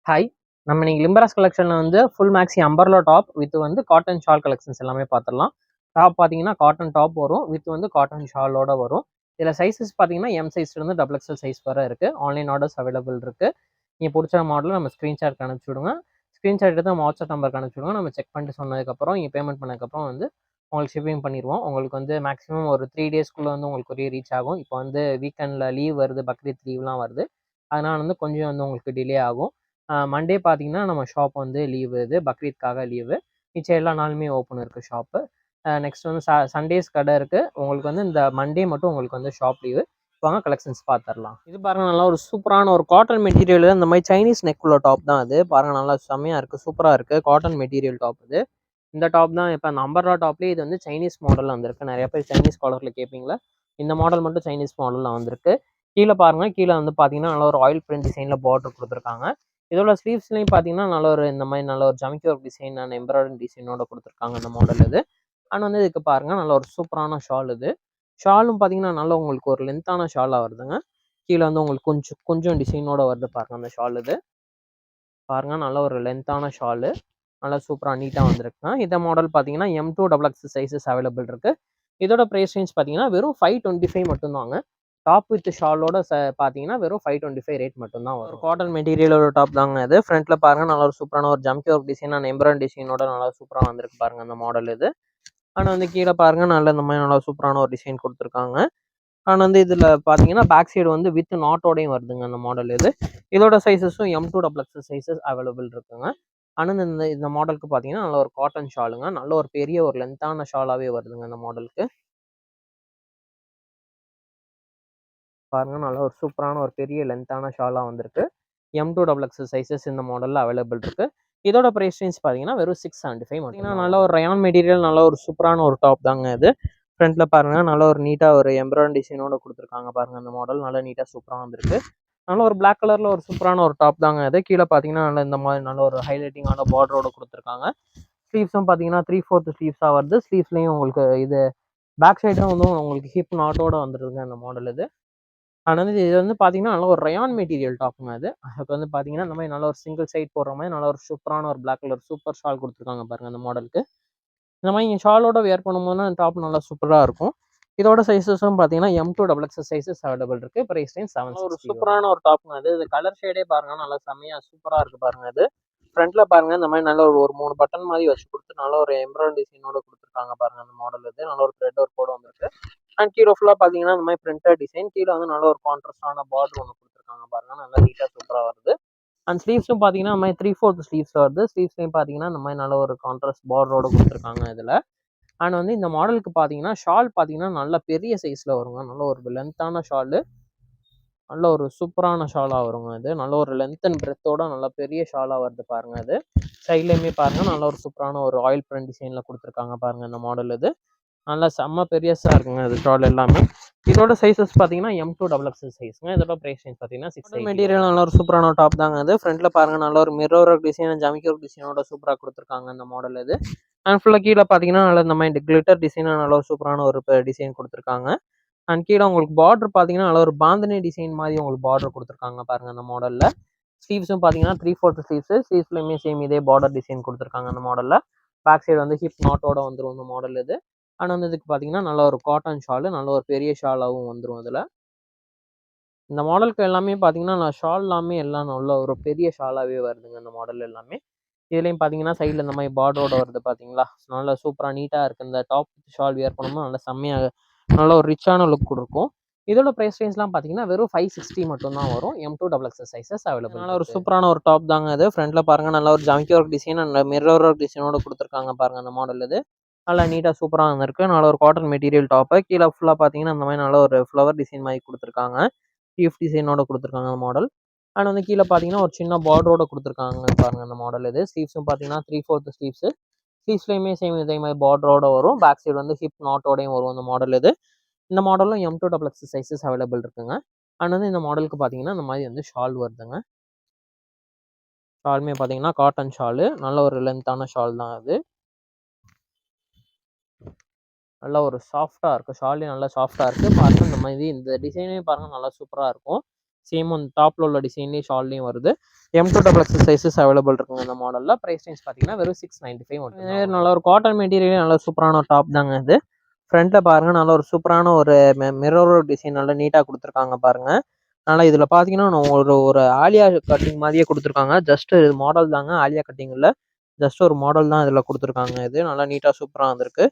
Hi. நம்ம இன்னைக்கு லிம்பராஸ் கலெக்ஷன்ல வந்து full maxi umbrella top with வந்து காட்டன் ஷால் கலெக்ஷன்ஸ் எல்லாமே பார்த்துடலாம். டாப் பார்த்தீங்கன்னா காட்டன் டாப் வரும். வித் வந்து காட்டன் ஷாலோட வரும். இதில் சைஸஸ் பார்த்தீங்கன்னா எம் சைஸ்லேருந்து டபுள் எக்ஸல் சைஸ் வரை இருக்கு. ஆன்லைன் ஆர்டர்ஸ் அவைலபிள் இருக்கு. நீங்கள் பிடிச்ச மாடல் நம்ம ஸ்க்ரீன்ஷாட் அனுப்பிச்சி விடுங்க. ஸ்க்ரீன்ஷாட் எடுத்து நம்ம வாட்ஸ்அப் நம்பருக்கு அனுப்பிச்சி விடுங்க. நம்ம செக் பண்ணிட்டு சொன்னதுக்கப்புறம் நீங்கள் பேமெண்ட் பண்ணதுக்கப்புறம் வந்து உங்களுக்கு ஷிப்பிங் பண்ணிடுவோம். உங்களுக்கு வந்து மேக்ஸிமம் ஒரு 3 டேஸ்க்குள்ளே வந்து உங்களுக்கு கொரியர் ரீச் ஆகும். இப்போ வந்து வீக்கெண்டில் லீவ் வருது, பக்ரீத் லீவ்லாம் வருது. அதனால் வந்து கொஞ்சம் வந்து உங்களுக்கு டிலே ஆகும். மண்டே பார்த்தீங்கன்னா நம்ம ஷாப் வந்து லீவு இது பக்ரீத்காக லீவு. மிச்சம் எல்லா நாளுமே ஓப்பன் இருக்குது ஷாப்பு. நெக்ஸ்ட் வந்து சண்டேஸ் கடை இருக்குது. உங்களுக்கு வந்து இந்த மண்டே மட்டும் உங்களுக்கு வந்து ஷாப் லீவு. வாங்க கலெக்ஷன்ஸ் பார்த்துடலாம். இது பாருங்க, நல்லா ஒரு சூப்பரான ஒரு காட்டன் மெட்டீரியல். இந்த மாதிரி சைனீஸ் நெக் உள்ள டாப் தான் அது. பாருங்க, நல்லா செம்மையா இருக்குது, சூப்பராக இருக்குது. காட்டன் மெட்டீரியல் டாப் இது. இந்த டாப் தான் இப்போ அந்த அம்பர்லா டாப்லேயே இது வந்து சைனீஸ் மாடலில் வந்திருக்கு. நிறைய பேர் சைனீஸ் காலரில் கேட்பீங்களா, இந்த மாடல் மட்டும் சைனீஸ் மாடலில் வந்திருக்கு. கீழே பாருங்க, கீழே வந்து பார்த்தீங்கன்னா நல்ல ஒரு ஆயில் பிரிண்ட் டிசைனில் பார்டர் கொடுத்துருக்காங்க. இதோட ஸ்லீவ்ஸ்லையும் பார்த்தீங்கன்னா நல்ல ஒரு இந்த மாதிரி நல்ல ஒரு ஜமிக்கி ஒர்க் டிசைன் அண்ட் எம்ப்ராய்டரி டிசைனோட கொடுத்துருக்காங்க இந்த மாடல் இது. அண்ட் வந்து இதுக்கு பாருங்க, நல்ல ஒரு சூப்பரான ஷால் இது. ஷாலும் பார்த்தீங்கன்னா நல்ல உங்களுக்கு ஒரு லென்த்தான ஷாலாக வருதுங்க. கீழே வந்து உங்களுக்கு கொஞ்சம் கொஞ்சம் டிசைனோட வருது பாருங்க அந்த ஷால் இது. பாருங்க, நல்ல ஒரு லென்த்தான ஷாலு. நல்லா சூப்பராக நீட்டாக வந்திருக்குங்க. இந்த மாடல் பார்த்தீங்கன்னா M2 XXL சைஸஸ் அவைலபிள் இருக்கு. இதோட ப்ரைஸ் ரேஞ்ச் பார்த்தீங்கன்னா வெறும் 525 மட்டும்தாங்க. டாப் வித் ஷாலோட பார்த்தீங்கன்னா வெறும் 525 ரேட் மட்டும்தான் வரும். காட்டன் மெட்டீரியலோட டாப் தாங்க இது. ஃப்ரண்ட்ல பாருங்க, நல்ல ஒரு சூப்பரான ஒரு ஜம்கி ஒர்க் டிசைன் அண்ட் எம்ப்ராய்டரி டிசைனோட நல்லா சூப்பராக வந்திருக்கு பாருங்க அந்த மாடல் இது. ஆனால் வந்து கீழே பாருங்க, நல்ல இந்த மாதிரி நல்லா சூப்பரான ஒரு டிசைன் கொடுத்துருக்காங்க. ஆனால் வந்து இதில் பார்த்தீங்கன்னா பேக் சைடு வந்து வித் நாட்டோடையும் வருதுங்க அந்த மாடல் இது. இதோட சைஸஸும் M2 XXL சைஸஸ் அவைலபிள் இருக்குங்க. ஆனால் இந்த இந்த மாடலுக்கு பார்த்தீங்கன்னா நல்ல ஒரு காட்டன் ஷாலுங்க. நல்ல ஒரு பெரிய ஒரு லென்த்தான ஷாலாகவே வருதுங்க அந்த மாடலுக்கு. பாருங்க, நல்ல ஒரு சூப்பரான ஒரு பெரிய லென்த்தான ஷாலாக வந்திருக்கு. M2 XXL சைஸஸ் இந்த மாடலில் அவைலபிள் இருக்கு. இதோட ப்ரைஸ் ரேஞ்ச் பார்த்தீங்கன்னா வெறும் 675 பார்த்தீங்கன்னா நல்ல ஒரு ரயான் மெட்டீரியல், நல்ல ஒரு சூப்பரான ஒரு டாப் தாங்க இது. ஃப்ரண்ட்ல பாருங்க, நல்ல ஒரு நீட்டாக ஒரு எம்ப்ராய்டரி டிசைனோட கொடுத்துருக்காங்க பாருங்க அந்த மாடல். நல்லா நீட்டாக சூப்பராக வந்திருக்கு. நல்ல ஒரு பிளாக் கலர்ல ஒரு சூப்பரான ஒரு டாப் தாங்க இது. கீழே பார்த்தீங்கன்னா நல்ல இந்த மாதிரி நல்ல ஒரு ஹைலைட்டிங்கான பார்டரோட கொடுத்துருக்காங்க. ஸ்லீவ்ஸும் பார்த்தீங்கன்னா 3/4 ஸ்லீவ்ஸாக வருது. ஸ்லீவ்ஸ்லையும் உங்களுக்கு இது பேக் சைடும் வந்து உங்களுக்கு ஹிப் நாட்டோட வந்துருதுங்க அந்த மாடல் இது. ஆனால் வந்து இது வந்து பார்த்தீங்கன்னா நல்ல ஒரு ரயான் மெட்டீரியல் டாப்புங்க அது. அதுக்கு வந்து பார்த்தீங்கன்னா இந்த மாதிரி நல்ல ஒரு சிங்கிள் சைட் போடுற மாதிரி நல்ல ஒரு சூப்பரான ஒரு பிளாக் கலர் சூப்பர் ஷால் கொடுத்துருக்காங்க பாருங்க அந்த மாடலுக்கு. இந்த மாதிரி நீங்கள் ஷாலோட வேர் பண்ணும்போது அந்த டாப் நல்லா சூப்பராக இருக்கும். இதோட சைஸஸும் பார்த்தீங்கன்னா M2 XXL சைஸஸ் அவைலபிள் இருக்கு. Price range 760. ஒரு சூப்பரான ஒரு டாப்புங்க அது. இது கலர் ஷேடே பாருங்க, நல்லா செம்மையா சூப்பராக இருக்கு பாருங்க அது. ஃப்ரண்ட்ல பாருங்க, இந்த மாதிரி நல்ல ஒரு 3 பட்டன் மாதிரி வச்சு கொடுத்து நல்ல ஒரு எம்ப்ராய்டரி டிசைனோட கொடுத்துருக்காங்க பாருங்க அந்த மாடல் இது. நல்ல ஒரு த்ரெட் ஒர்க் கூட வந்திருக்கு. அண்ட் கீழே ஃபுல்லாக பார்த்தீங்கன்னா இந்த மாதிரி பிரிண்டட் டிசைன். கீழே வந்து நல்ல ஒரு கான்ட்ராஸ்டான பார்டர் ஒன்று கொடுத்துருக்காங்க பாருங்க. நல்லா நீட்டாக சூப்பராக வருது. அண்ட் ஸ்லீவ்ஸும் பார்த்தீங்கன்னா இந்த மாதிரி 3/4 ஸ்லீவ்ஸ் வருது. ஸ்லீவ்ஸ்லையும் பார்த்தீங்கன்னா இந்த மாதிரி நல்ல ஒரு கான்ட்ராஸ்ட் பார்டரோட கொடுத்துருக்காங்க இதில். அண்ட் வந்து இந்த மாடலுக்கு பார்த்தீங்கன்னா ஷால் பார்த்தீங்கன்னா நல்ல பெரிய சைஸில் வருங்க. நல்ல ஒரு லென்த்தான ஷாலு. நல்ல ஒரு சூப்பரான ஷாலாக வருங்க இது. நல்ல ஒரு லென்த் அண்ட் பிரெத்தோட நல்ல பெரிய ஷாலாக வருது பாருங்க இது. சைட்லையுமே பாருங்க, நல்ல ஒரு சூப்பரான ஒரு ஆயில் பிரிண்ட் டிசைனில் கொடுத்துருக்காங்க பாருங்க இந்த மாடல் இது. நல்லா செம்ம பெரியஸாக இருக்குங்க இது ஷால் எல்லாமே. இதோட சைஸஸ் பார்த்தீங்கன்னா M2 XXL சைஸ்ங்க. இதோட ப்ரைஸ் ரேஞ்ச் பார்த்தீங்கன்னா 680. மெட்டீரியல் நல்ல ஒரு சூப்பரான டாப் தாங்க அது. ஃப்ரண்ட்ல பாருங்க, நல்ல ஒரு மிரர் ஒர்க் டிசைன் ஜமிக்கி ஒர்க் டிசைனோட சூப்பராக கொடுத்துருக்காங்க இந்த மாடல் இது. அண்ட் ஃபுல்லாக கீழே பார்த்தீங்கன்னா நல்ல இந்த மாதிரி கிளிட்டர் டிசைனாக நல்ல ஒரு சூப்பரான ஒரு டிசைன் கொடுத்துருக்காங்க. அண்ட் கீழே உங்களுக்கு பார்டர் பார்த்தீங்கன்னா நல்ல ஒரு பாந்தினி டிசைன் மாதிரி உங்களுக்கு பார்டர் கொடுத்துருக்காங்க பாருங்க அந்த மாடலில். ஸ்லீவ்ஸும் பார்த்தீங்கன்னா 3/4 ஸ்லீவ்ஸு. ஸ்லீவ்ஸ்லையுமே சேம் இதே பார்டர் டிசைன் கொடுத்துருக்காங்க அந்த மாடலில். பேக் சைடு வந்து ஹிப் நாட்டோட வந்துடும் இந்த மாடல் இது. ஆனால் வந்து இதுக்கு பார்த்தீங்கன்னா நல்ல ஒரு காட்டன் ஷாலு, நல்ல ஒரு பெரிய ஷாலாகவும் வந்துடும் இதில். இந்த மாடலுக்கு எல்லாமே பார்த்தீங்கன்னா நான் ஷால் எல்லாமே எல்லாம் நல்ல ஒரு பெரிய ஷாலாகவே வருதுங்க இந்த மாடல் எல்லாமே. இதுலேயும் பார்த்தீங்கன்னா சைடில் இந்த மாதிரி பார்டரோட வருது பார்த்தீங்களா, நல்லா சூப்பராக நீட்டாக இருக்குது. இந்த டாப் ஷால் வியர் பண்ணும்போது நல்லா செம்மையாக நல்ல ஒரு ரிச்சான லுக் கொடுக்கும். இதோட ப்ரைஸ் ரேஞ்ச்லாம் பார்த்தீங்கன்னா வெறும் 560 மட்டும் தான் வரும். M2 XXL sizes available. நல்ல ஒரு சூப்பரான ஒரு டாப் தாங்க அது. ஃப்ரண்ட்டில் பாருங்கள், நல்ல ஒரு ஜமிக்கி work design and mirror work டிசைனோட கொடுத்துருக்காங்க பாருங்கள் அந்த மாடல் இது. நல்லா நீட்டாக சூப்பராக வந்திருக்கு. நல்ல ஒரு காட்டன் மெட்டீரியல் டாப்பு. கீழே ஃபுல்லாக பார்த்தீங்கன்னா இந்த மாதிரி நல்ல ஒரு ஃப்ளவர் டிசைன் மாதிரி கொடுத்துருக்காங்க. லீஃப் டிசைனோட கொடுத்துருக்காங்க அந்த மாடல். அண்ட் வந்து கீழே பார்த்தீங்கன்னா ஒரு சின்ன பார்டரோட கொடுத்துருக்காங்க பாருங்க அந்த மாடல் இது. ஸ்லீவ்ஸும் பார்த்தீங்கன்னா 3/4 ஸ்லீவ்ஸு. ஸ்லீவ்ஸ்லையுமே சேம் இதே மாதிரி பார்டரோட வரும். பேக் சைடு வந்து ஹிப் நாட்டோடையும் வரும் அந்த மாடல் இது. இந்த மாடலும் M2 XXL சைஸஸ் அவைலபிள் இருக்குங்க. அண்ட் வந்து இந்த மாடலுக்கு பார்த்தீங்கன்னா இந்த மாதிரி வந்து ஷால் வருதுங்க. ஷாலுமே பார்த்தீங்கன்னா காட்டன் ஷாலு. நல்ல ஒரு லென்த்தான ஷால் தான் அது. நல்லா ஒரு சாஃப்டாக இருக்குது. ஷாலே நல்லா சாஃப்டாக இருக்குது. பாருங்கள் இந்த மாதிரி இந்த டிசைனே பாருங்கள் நல்லா சூப்பராக இருக்கும். சேம் அந்த டாப்ல உள்ள டிசைன்லேயும் ஷால்லையும் வருது. M2XX சைஸஸ் அவைலபிள் இருக்குங்க இந்த மாடலில். ப்ரைஸ் ரேஞ்ச் பார்த்தீங்கன்னா வெறும் 695 மட்டும். நல்ல ஒரு காட்டன் மெட்டீரியல், நல்ல சூப்பரான ஒரு டாப் தாங்க இது. ஃப்ரண்ட்டில் பாருங்கள், நல்ல ஒரு சூப்பரான ஒரு மிரர் டிசைன் நல்லா நீட்டாக கொடுத்துருக்காங்க பாருங்கள். ஆனால் இதில் பார்த்தீங்கன்னா ஒரு ஒரு ஆலியா கட்டிங் மாதிரியே கொடுத்துருக்காங்க. ஜஸ்ட் இது மாடல் தாங்க, ஆலியா கட்டிங் இல்லை. ஜஸ்ட் ஒரு மாடல் தான் இதில் கொடுத்துருக்காங்க. இது நல்லா நீட்டாக சூப்பராக வந்திருக்கு.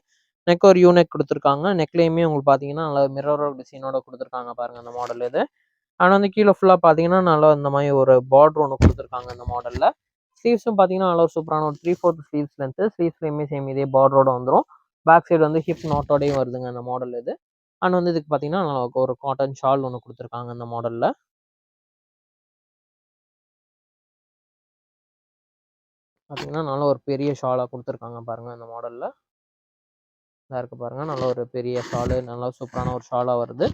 நெக் ஒரு யூனெக் கொடுத்துருக்காங்க. நெக்லேயுமே உங்களுக்கு பார்த்தீங்கன்னா நல்லா மிரர் டிசைனோட கொடுத்துருக்காங்க பாருங்கள் இந்த மாடல் இது. ஆனால் வந்து கீழே ஃபுல்லாக பார்த்தீங்கன்னா நல்லா இந்த மாதிரி ஒரு பார்டர் ஒன்று கொடுத்துருக்காங்க இந்த மாடலில். ஸ்லீவ்ஸும் பார்த்தீங்கன்னா நல்லா ஒரு சூப்பரான ஒரு 3/4 ஸ்லீவ்ஸ் லென்த்து. ஸ்லீவ்ஸ்லேயுமே சேம் இதே பார்டரோட வந்துடும். பேக் சைடு வந்து ஹிப் நாட்டோடையும் வருதுங்க இந்த மாடல் இது. அண்ட் வந்து இதுக்கு பார்த்தீங்கன்னா நல்லா ஒரு காட்டன் ஷால் ஒன்று கொடுத்துருக்காங்க இந்த மாடலில். பார்த்தீங்கன்னா நல்ல ஒரு பெரிய ஷாலாக கொடுத்துருக்காங்க பாருங்கள் இந்த மாடலில். இதாக இருக்குது பாருங்கள், நல்ல ஒரு பெரிய ஷாலு, நல்லா சூப்பரான ஒரு ஷாலாக வருது.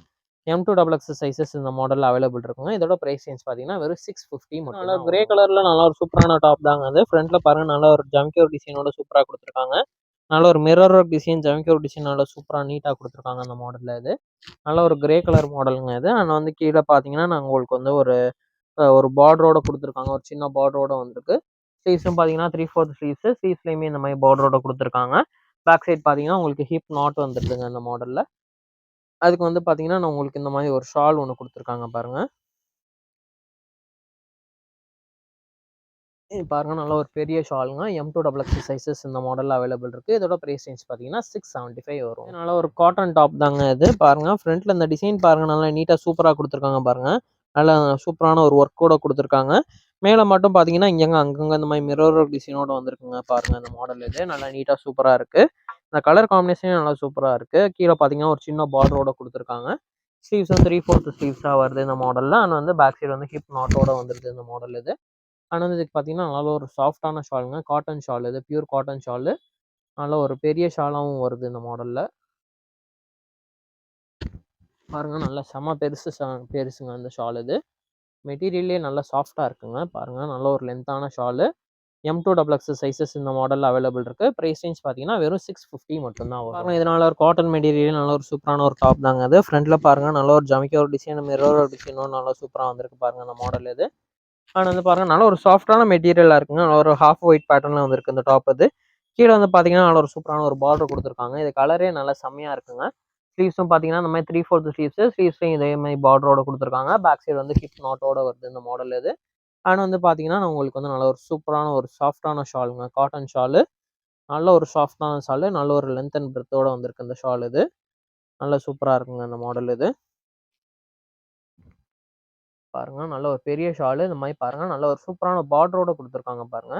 M2XX சைஸஸ் இந்த மாடலில் அவைலபிள் இருக்குங்க. இதோட ப்ரைஸ் ரேஞ்ச் பார்த்தீங்கன்னா வெறும் 650 மட்டும். நல்லா கிரே கலரில் நல்லா ஒரு சூப்பரான டாப் தாங்க அது. ஃப்ரண்ட்டில் பாருங்கள், நல்லா ஒரு ஜம்கியோர் டிசைனோட சூப்பராக கொடுத்துருக்காங்க. நல்ல ஒரு மிரர் ஒர்க் டிசைன், ஜம்கியோர் டிசைன் நல்லா சூப்பராக நீட்டாக கொடுத்துருக்காங்க அந்த மாடலில் இது. நல்ல ஒரு கிரே கலர் மாடலுங்க இது. ஆனால் வந்து கீழே பார்த்தீங்கன்னா நான் உங்களுக்கு வந்து ஒரு ஒரு பார்டரோட கொடுத்துருக்காங்க. ஒரு சின்ன பார்டரோட வந்திருக்கு. ஸ்லீவ்ஸும் பார்த்தீங்கன்னா 3/4 ஸ்லீவ்ஸு. ஸ்லீவ்ஸ்லேயுமே இந்த மாதிரி பார்டரோட கொடுத்துருக்காங்க. பேக் சைட் பார்த்தீங்கன்னா உங்களுக்கு ஹிப் நாட் வந்துருதுங்க இந்த மாடலில். அதுக்கு வந்து பார்த்தீங்கன்னா நான் உங்களுக்கு இந்த மாதிரி ஒரு ஷால் ஒன்று கொடுத்துருக்காங்க பாருங்க. பாருங்க, நல்ல ஒரு பெரிய ஷாலுங்க. M2XX சைஸஸ் இந்த மாடலில் அவைலபிள் இருக்கு. இதோட ப்ரைஸ் ரேஞ்ச் பார்த்தீங்கன்னா 675 வரும். நல்ல ஒரு காட்டன் டாப் தாங்க இது. பாருங்க, ஃப்ரண்ட்ல இந்த டிசைன் பாருங்க, நல்லா நீட்டாக சூப்பராக கொடுத்துருக்காங்க பாருங்க. நல்லா சூப்பரான ஒரு ஒர்க்கோட கொடுத்துருக்காங்க. மேலே மட்டும் பார்த்தீங்கன்னா இங்கங்க அங்கங்க இந்த மாதிரி மிரர் டிசைனோட வந்திருக்குங்க பாருங்க இந்த மாடல் இது. நல்லா நீட்டாக சூப்பராக இருக்கு. இந்த கலர் காம்பினேஷனே நல்லா சூப்பராக இருக்கு. கீழே பார்த்தீங்கன்னா ஒரு சின்ன பார்டரோட கொடுத்துருக்காங்க. ஸ்லீவ்ஸ் வந்து 3/4 ஸ்லீவ்ஸாக வருது இந்த மாடலில். அண்ட் வந்து பேக் சைடு வந்து ஹிப் நாட்டோட வந்துருது இந்த மாடல் இது. அண்ட் வந்து இதுக்கு பார்த்தீங்கன்னா நல்ல ஒரு சாஃப்டான ஷாலுங்க. காட்டன் ஷால் இது, பியூர் காட்டன் ஷாலு. நல்ல ஒரு பெரிய ஷாலாகவும் வருது இந்த மாடலில். பாருங்க, நல்லா செம பெருசுங்க அந்த ஷால் இது. மெட்டீரியல்லே நல்லா சாஃப்டாக இருக்குங்க. பாருங்க, நல்ல ஒரு லென்த்தான ஷாலு. M2XX சைஸஸ் இந்த மாடலில் அவைலபிள் இருக்கு. ப்ரைஸ் ரேஞ்ச் பார்த்தீங்கன்னா வெறும் 650 மட்டும்தான் வரும். பாருங்க, இதனால ஒரு காட்டன் மெட்டீரியல், நல்ல ஒரு சூப்பரான ஒரு டாப் தாங்க அது. ஃப்ரண்ட்ல பாருங்க, நல்ல ஒரு ஜமிக்கோர் டிசைன், மிரர் டிசைனும் நல்லா சூப்பராக வந்திருக்கு பாருங்க அந்த மாடல் இது. அண்ட் வந்து பாருங்க, நல்ல ஒரு சாஃப்டான மெட்டீரியலாக இருக்குங்க. நல்ல ஒரு ஹாஃப் ஒயிட் பேட்டர்னில் வந்துருக்கு இந்த டாப் இது. கீழே வந்து பார்த்தீங்கன்னா நல்ல ஒரு சூப்பரான ஒரு பார்டர் கொடுத்துருக்காங்க. இது கலரே நல்லா செம்மையாக இருக்குங்க. ஸ்லீவ்ஸும் பார்த்தீங்கன்னா இந்த மாதிரி 3/4 ஸ்லீவ்ஸு. ஸ்லீவ்ஸ்லையும் இதே மாதிரி பார்டரோட கொடுத்துருக்காங்க. பேக் சைடு வந்து ஹிப் நாட்டோட வருது இந்த மாடல் இது. அண்ட் வந்து பார்த்தீங்கன்னா உங்களுக்கு வந்து நல்ல ஒரு சூப்பரான ஒரு சாஃப்டான ஷாலுங்க. காட்டன் ஷாலு. நல்ல ஒரு சாஃப்டான ஷாலு. நல்ல ஒரு லென்த் அண்ட் பிரெத்தோட வந்திருக்கு இந்த ஷால் இது. நல்லா சூப்பராக இருக்குங்க இந்த மாடல் இது. பாருங்க, நல்ல ஒரு பெரிய ஷாலு. இந்த மாதிரி பாருங்க, நல்ல ஒரு சூப்பரான பார்டரோட கொடுத்துருக்காங்க பாருங்க.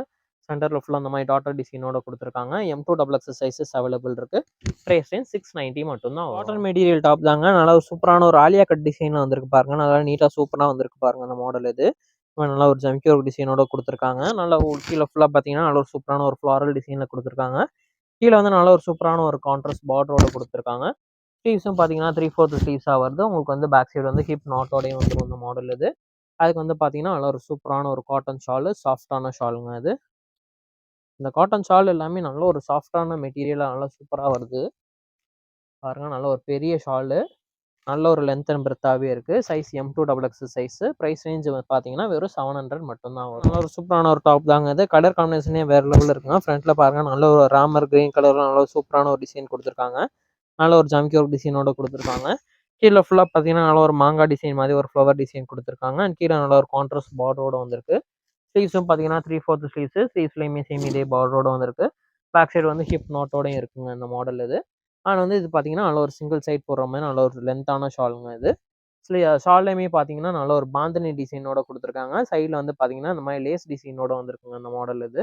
சென்டர்ல ஃபுல்லாக அந்த மாதிரி டாட்டர் டிசைனோட கொடுத்துருக்காங்க. M2XX சைஸஸ் அவைலபிள் இருக்கு. ப்ரைஸ் ரேஞ்ச் 690 மட்டும்தான். காட்டன் மெட்டீரியல் டாப் தாங்க. நல்லா ஒரு சூப்பரான ஒரு ஆலியா கட் டிசைன் வந்திருக்கு பாருங்க. நல்லா நீட்டாக சூப்பராக வந்திருக்கு பாருங்க அந்த மாடல் இது. நல்லா ஒரு ஜம்கியோர் டிசைனோட கொடுத்துருக்காங்க. நல்லா கீழே ஃபுல்லாக பார்த்தீங்கன்னா நல்ல ஒரு சூப்பரான ஒரு ஃப்ளாரல் டிசைனில் கொடுத்துருக்காங்க. கீழே வந்து நல்ல ஒரு சூப்பரான ஒரு கான்ட்ராஸ்ட் பார்டரோட கொடுத்துருக்காங்க. ஸ்லீவ்ஸும் பார்த்தீங்கன்னா 3/4 ஸ்லீவ்ஸாக வருது. உங்களுக்கு வந்து பேக் சைடு வந்து ஹிப் நாட்டோடையும் வந்துடும் இந்த மாடல் இது. அதுக்கு வந்து பார்த்தீங்கன்னா நல்ல ஒரு சூப்பரான ஒரு காட்டன் ஷாலு, சாஃப்டான ஷாலுங்க அது. இந்த காட்டன் ஷால் எல்லாமே நல்ல ஒரு சாஃப்டான மெட்டீரியலாக நல்லா சூப்பராக வருது. பாருங்க, நல்ல ஒரு பெரிய ஷாலு. நல்ல ஒரு லென்த் அண்ட் பிரெத்தாகவே இருக்குது. Size M2XX size. Price range பார்த்தீங்கன்னா வெறும் 700 மட்டும்தான் வரும். நல்ல ஒரு சூப்பரான ஒரு டாப் தாங்க அது. கலர் காம்பினேஷனே வேறு லெவலில் இருக்குங்க. ஃப்ரண்ட்டில் பாருங்கள், நல்ல ஒரு ராமர் கிரீன் கலரில் நல்ல ஒரு சூப்பரான ஒரு டிசைன் கொடுத்துருக்காங்க. நல்ல ஒரு ஜம்கியோர் டிசைனோட கொடுத்துருக்காங்க. கீழே ஃபுல்லாக பார்த்தீங்கன்னா நல்ல ஒரு மாங்காய் டிசைன் மாதிரி ஒரு ஃப்ளவர் டிசைன் கொடுத்துருக்காங்க. அண்ட் கீழே நல்ல ஒரு கான்ட்ராஸ்ட் பார்டரோட வந்திருக்கு. ஸ்லீவ்ஸும் பார்த்தீங்கன்னா 3/4 ஸ்லீவ்ஸு. ஸ்லீவ்ஸ்லையுமே சேம் இதே பார்டரோட வந்திருக்கு. பேக் சைடு வந்து ஹிப் நாட்டோடையும் இருக்குங்க இந்த மாடல் இது. ஆனால் வந்து இது பார்த்தீங்கன்னா நல்ல ஒரு சிங்கிள் சைட் போடுற மாதிரி நல்ல ஒரு லென்த்தான ஷாலுங்க இது. ஷால்லையுமே பார்த்தீங்கன்னா நல்ல ஒரு பாந்தினி டிசைனோட கொடுத்துருக்காங்க. சைடில் வந்து பார்த்தீங்கன்னா இந்த மாதிரி லேஸ் டிசைனோட வந்திருக்குங்க இந்த மாடல் இது.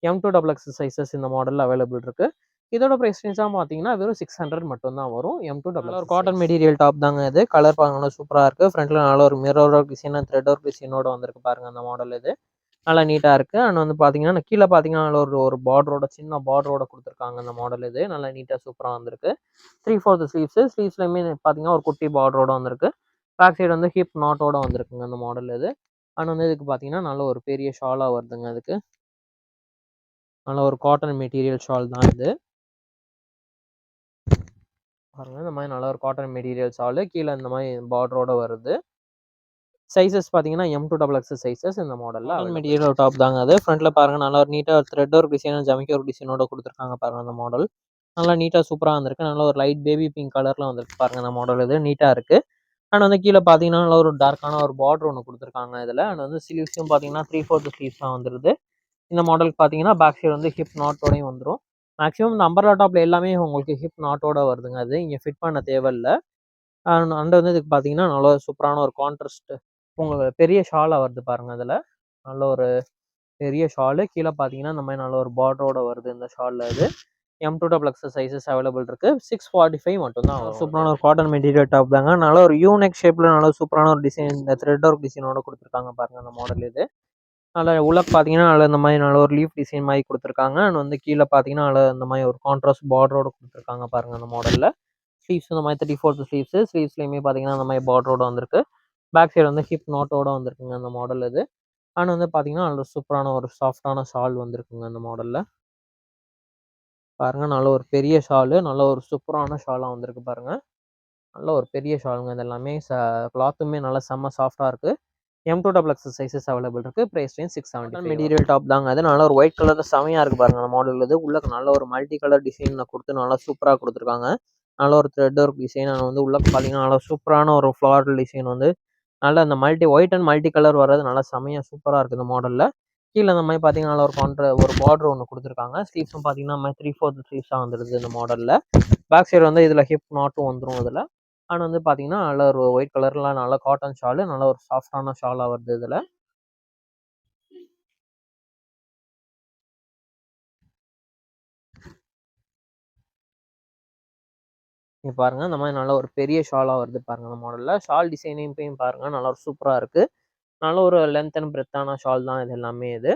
M2XX சைஸஸ் இந்த மாடலில் அவைலபிள் இருக்கு. இதோட ப்ரைஸ் ரேஞ்சாக பார்த்தீங்கன்னா வெறும் 600 மட்டும்தான் வரும். M2XX ஒரு காட்டன் மெட்டீரியல் டாப் தாங்க இது. கலர் பாருங்க சூப்பராக இருக்குது. ஃப்ரண்ட்டில் நல்ல ஒரு mirror work design, thread work டிசைனோட வந்திருக்கு பாருங்க அந்த மாடல் இது. நல்லா நீட்டாக இருக்குது. அண்ட் வந்து பார்த்தீங்கன்னா கீழே பார்த்தீங்கன்னா நல்ல ஒரு ஒரு பார்டரோட, சின்ன பார்டரோட கொடுத்துருக்காங்க அந்த மாடல் இது. நல்லா நீட்டாக சூப்பராக வந்திருக்கு. 3/4 ஸ்லீவ்ஸு. ஸ்லீவ்ஸ்லையுமே பார்த்தீங்கன்னா ஒரு குட்டி பார்டரோட வந்திருக்கு. பேக் சைடு வந்து ஹிப் நாட்டோட வந்திருக்குங்க அந்த மாடல் இது. அண்ட் வந்து இதுக்கு பார்த்தீங்கன்னா நல்ல ஒரு பெரிய ஷாலாக வருதுங்க அதுக்கு. நல்ல ஒரு காட்டன் மெட்டீரியல் ஷால் தான் இது. பாருங்க, இந்த மாதிரி நல்ல ஒரு காட்டன் மெட்டீரியல் ஷாலு. கீழே இந்த மாதிரி பார்டரோட வருது. சைஸஸ் பார்த்தீங்கன்னா M2XX சைஸஸ் இந்த மாடல்ல மெட்டீரியல் டாப் தாங்க அது. ஃப்ரண்ட்ல பாருங்க நல்லா ஒரு நீட்டா த்ரெட் ஒர்க் டிசைன், ஜமிக்கி ஒர்க் டிசைனோட குடுத்துருக்காங்க பாருங்க அந்த மாடல். நல்லா நீட்டா சூப்பரா வந்திருக்கு. நல்ல ஒரு லைட் பேபி பிங்க் கலர்ல வந்திருக்கு பாருங்க அந்த மாடல் இது. நீட்டா இருக்கு. அண்ட் வந்து கீழ பார்த்தீங்கன்னா, நல்ல ஒரு டார்க்கான ஒரு பார்டர் ஒண்ணு குடுத்துருக்காங்க இதுல. அண்ட் வந்து ஸ்லீவ்ஸும் பார்த்தீங்கன்னா 3/4 ஸ்லீவ்ஸ் தான் வந்துருது. இந்த மாடலுக்கு பார்த்தீங்கன்னா, பேக் சைடு வந்து ஹிப் நாட்டோடயும் வந்துரும். மேக்ஸிமம் இந்த அம்பர்லா டாப்ல எல்லாமே உங்களுக்கு ஹிப் நாட்டோட வருதுங்க அது. இங்க ஃபிட் பண்ண தேவையில்ல. அண்ட் வந்து இதுக்கு பார்த்தீங்கன்னா, நல்ல சூப்பரான ஒரு கான்ட்ராஸ்ட் உங்களுக்கு பெரிய ஷாலா வருது பாருங்க அதுல. நல்ல ஒரு பெரிய ஷாலு. கீழ பார்த்தீங்கன்னா, இந்த மாரி நல்ல ஒரு பார்டரோட வருது இந்த ஷால்ல இது. M2XX சைஸஸ் அவைலபிள் இருக்கு. 645 மட்டும் தான் வரும். சூப்பரான ஒரு காட்டன் மெட்டீரியல் டாப் தாங்க. நல்ல ஒரு யூ-நெக் ஷேப்ல நல்ல சூப்பரான ஒரு டிசைன் இந்த த்ரெட் ஒர்க் டிசைனோட குடுத்துருக்காங்க பாருங்க அந்த மாடல் இது. நல்ல உள்ள பார்த்தீங்கன்னா, நல்ல இந்த மாரி நல்ல ஒரு லீஃப் டிசைன் மாரி குடுத்துருக்காங்க. அண்ட் வந்து கீழ பார்த்தீங்கன்னா, நல்ல இந்த மாரி ஒரு கான்ட்ராஸ்ட் பார்டரோட குடுத்துருக்காங்க பாருங்க அந்த மாடல்ல. ஸ்லீவ்ஸ் இந்த மாரி 3/4 ஸ்லீவ்ஸ். ஸ்லீவ்ஸ்லயுமே பார்த்தீங்கன்னா, அந்த மாரி பார்டரோட வந்திருக்கு. பேக் சைடு வந்து ஹிப் நாட்டோட வந்திருக்குங்க அந்த மாடல் இது. அண்ட் வந்து பார்த்தீங்கன்னா, நல்ல சூப்பரான ஒரு சாஃப்ட்டான ஷால் வந்திருக்குங்க அந்த மாடல்ல. பாருங்க நல்ல ஒரு பெரிய ஷாலு. நல்ல ஒரு சூப்பரான ஷாலா வந்திருக்கு பாருங்க. நல்ல ஒரு பெரிய ஷாலுங்க. இது எல்லாமே கிளாத்துமே நல்லா செம்ம சாஃப்ட்டா இருக்கு. M2XX சைஸஸ் அவைலபிள் இருக்கு. பிரைஸ் ரேஞ்ச் 675 மெட்டீரியல் டாப் தாங்க அது. நல்ல ஒரு ஒயிட் கலர்ல செமையா இருக்கு பாருங்க அந்த மாடல் இது. உள்ள நல்ல ஒரு மல்டி கலர் டிசைன்ல குடுத்து நல்லா சூப்பரா குடுத்துருக்காங்க. நல்ல ஒரு த்ரெட் ஒர்க் டிசைன். அண்ட் வந்து உள்ள பார்த்தீங்கன்னா, நல்லா சூப்பரான ஒரு ஃப்ளாரல் டிசைன் வந்து நல்லா இந்த ஒயிட் அண்ட் மல்டி கலர் வர்றது நல்லா செமையா சூப்பரா இருக்கு இந்த மாடல்ல. கீழ இந்த மாரி பார்த்தீங்கன்னா, நல்ல ஒரு பார்டர் ஒண்ணு குடுத்துருக்காங்க. ஸ்லீவ்ஸும் பார்த்தீங்கன்னா, இந்த மாரி 3/4 ஸ்லீவ்ஸா வந்துருது இந்த மாடல்ல. பேக் சைடு வந்து இதுல ஹிப் நாட்டும் வந்துரும் இதுல. அண்ட் வந்து பார்த்தீங்கன்னா, நல்ல ஒரு ஒயிட் கலர்ல நல்ல காட்டன் ஷாலு. நல்ல ஒரு சாஃப்ட்டான ஷாலா வருது இதுல. இங்க பாருங்க இந்த மாரி நல்ல ஒரு பெரிய ஷாலா வருது பாருங்க அந்த மாடல்ல. ஷால் டிசைனையும் பாருங்க நல்லா ஒரு சூப்பரா இருக்கு. நல்ல ஒரு லென்த் அண்ட் பிரெத்தான ஷால் தான் இது எல்லாமே இது.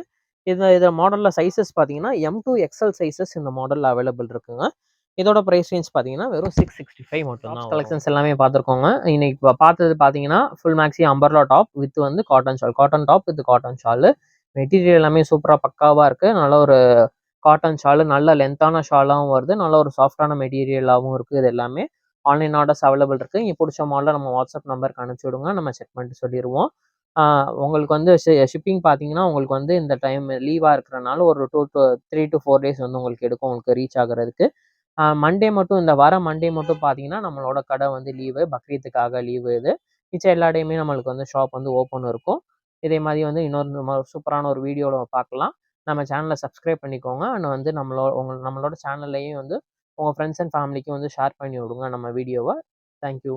இத மாடல்ல சைஸஸ் பார்த்தீங்கன்னா, M2XL சைஸஸ் இந்த மாடல்ல அவைலபிள் இருக்குங்க. இதோட பிரைஸ் ரேஞ்ச் பார்த்தீங்கன்னா, வெறும் 665 மட்டும் தான். கலெக்ஷன்ஸ் எல்லாமே பார்த்துருக்கோங்க. இன்னைக்கு பார்த்தது பார்த்தீங்கன்னா, full maxi umbrella top with வந்து cotton shawl. Cotton top with cotton shawl. Material எல்லாமே சூப்பரா பக்காவா இருக்கு. நல்ல ஒரு காட்டன் ஷாலு. நல்ல லென்த்தான ஷாலாவும் வருது. நல்ல ஒரு சாஃப்ட்டான மெட்டீரியலாவும் இருக்கு இது எல்லாமே. ஆன்லைன் ஆர்டர்ஸ் அவைலபிள் இருக்கு. நீங்க புடிச்ச மாடல நம்ம வாட்ஸ்அப் நம்பருக்கு அனுப்பிச்சு விடுங்க. நம்ம செக் பண்ணிட்டு சொல்லிருவோம். உங்களுக்கு வந்து ஷிப்பிங் பார்த்தீங்கன்னா, உங்களுக்கு வந்து இந்த டைம் லீவா இருக்கிறனால ஒரு 3 to 4 டேஸ் வந்து உங்களுக்கு எடுக்கும் உங்களுக்கு ரீச் ஆகுறதுக்கு. மண்டே மட்டும் இந்த வர மண்டே மட்டும் பார்த்தீங்கன்னா, நம்மளோட கடை வந்து லீவு. பக்ரீத்துக்காக லீவு இது. மிச்சம் எல்லா டேயுமே நம்மளுக்கு வந்து ஷாப் வந்து ஓப்பன் இருக்கும். இதே மாரி வந்து இன்னொரு சூப்பரான ஒரு வீடியோல பார்க்கலாம். நம்ம சேனல சப்ஸ்கிரைப் பண்ணிக்கோங்க. அண்ட் வந்து நம்மளோட சேனல்லயும் வந்து உங்க ஃப்ரெண்ட்ஸ் அண்ட் ஃபேமிலிக்கு வந்து ஷேர் பண்ணி விடுங்க நம்ம வீடியோவ. Thank you.